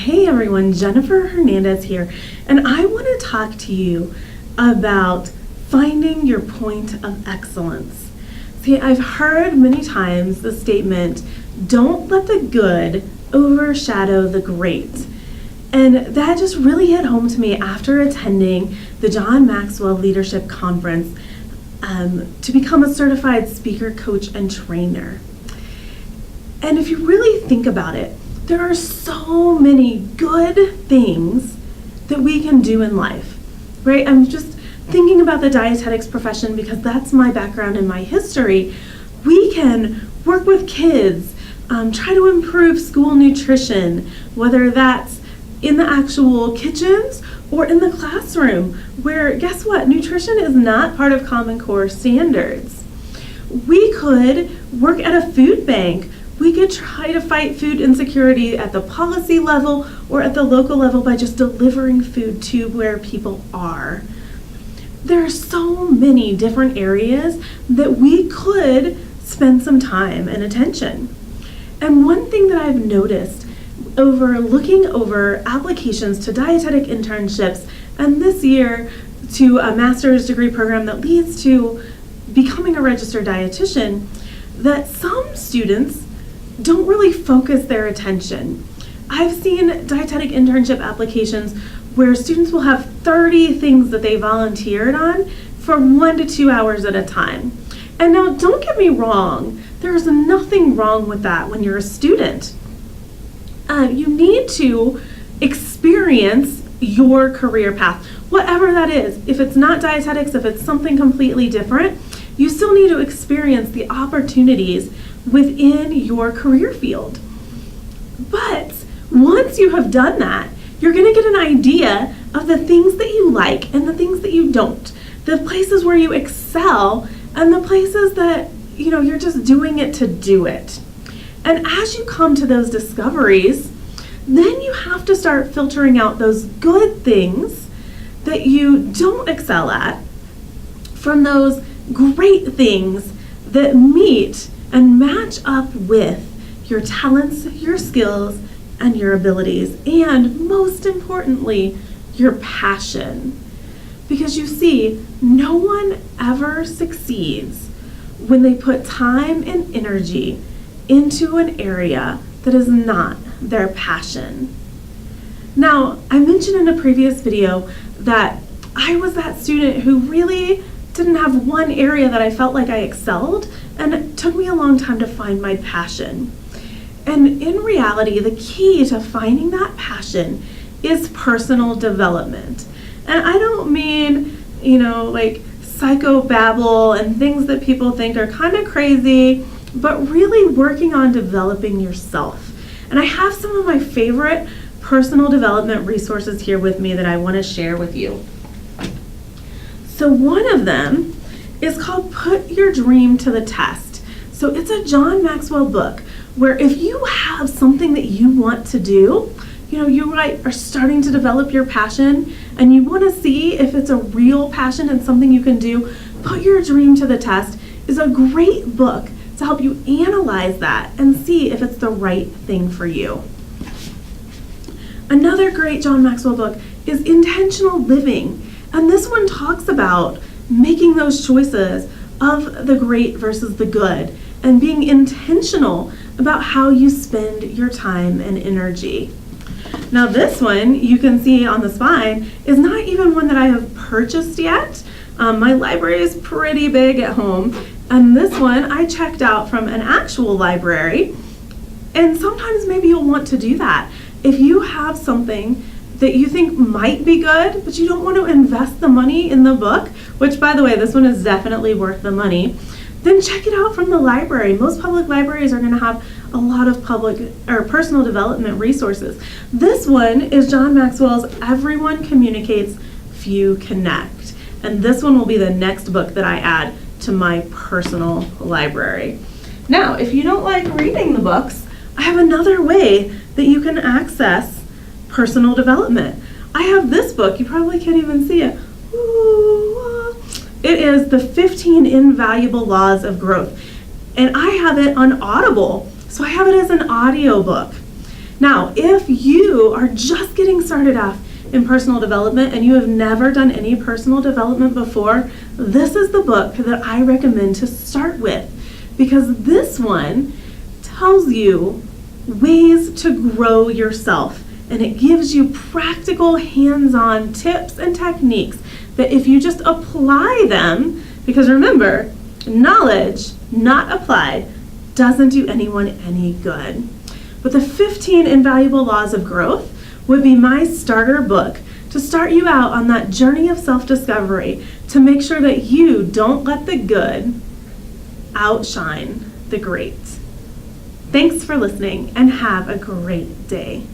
Hey everyone, Jennifer Hernandez here, and I want to talk to you about finding your point of excellence. See, I've heard many times the statement, don't let the good overshadow the great. And that just really hit home to me after attending the John Maxwell Leadership Conference to become a certified speaker, coach, and trainer. And if you really think about it, there are so many good things that we can do in life, right? I'm just thinking about the dietetics profession because that's my background and my history. We can work with kids, try to improve school nutrition, whether that's in the actual kitchens or in the classroom, where guess what? Nutrition is not part of Common Core standards. We could work at a food bank. We could try to fight food insecurity at the policy level or at the local level by just delivering food to where people are. There are so many different areas that we could spend some time and attention. And one thing that I've noticed looking over applications to dietetic internships and this year to a master's degree program that leads to becoming a registered dietitian, that some students don't really focus their attention. I've seen dietetic internship applications where students will have 30 things that they volunteered on for 1 to 2 hours at a time. And now don't get me wrong, there's nothing wrong with that when you're a student. You need to experience your career path, whatever that is. If it's not dietetics, if it's something completely different, you still need to experience the opportunities within your career field. But once you have done that, you're going to get an idea of the things that you like and the things that you don't, the places where you excel and the places that, you're just doing it to do it. And as you come to those discoveries, then you have to start filtering out those good things that you don't excel at from those great things that meet and match up with your talents, your skills, and your abilities, and most importantly, your passion. Because you see, no one ever succeeds when they put time and energy into an area that is not their passion. Now, I mentioned in a previous video that I was that student who really didn't have one area that I felt like I excelled, and it took me a long time to find my passion. And in reality, the key to finding that passion is personal development. And I don't mean, like psychobabble and things that people think are kind of crazy, but really working on developing yourself. And I have some of my favorite personal development resources here with me that I want to share with you. So one of them is called Put Your Dream to the Test. So it's a John Maxwell book where if you have something that you want to do, you are starting to develop your passion and you want to see if it's a real passion and something you can do, Put Your Dream to the Test is a great book to help you analyze that and see if it's the right thing for you. Another great John Maxwell book is Intentional Living. And this one talks about making those choices of the great versus the good and being intentional about how you spend your time and energy. Now this one, you can see on the spine, is not even one that I have purchased yet. My library is pretty big at home, and this one I checked out from an actual library. And sometimes maybe you'll want to do that. If you have something that you think might be good, but you don't want to invest the money in the book, which by the way, this one is definitely worth the money, then check it out from the library. Most public libraries are going to have a lot of public or personal development resources. This one is John Maxwell's Everyone Communicates, Few Connect. And this one will be the next book that I add to my personal library. Now, if you don't like reading the books, I have another way that you can access personal development. I have this book, you probably can't even see it. It is The 15 Invaluable Laws of Growth. And I have it on Audible, so I have it as an audio book. Now, if you are just getting started off in personal development and you have never done any personal development before, this is the book that I recommend to start with, because this one tells you ways to grow yourself, and it gives you practical hands-on tips and techniques that if you just apply them, because remember, knowledge not applied doesn't do anyone any good. But the 15 Invaluable Laws of Growth would be my starter book to start you out on that journey of self-discovery, to make sure that you don't let the good outshine the great. Thanks for listening, and have a great day.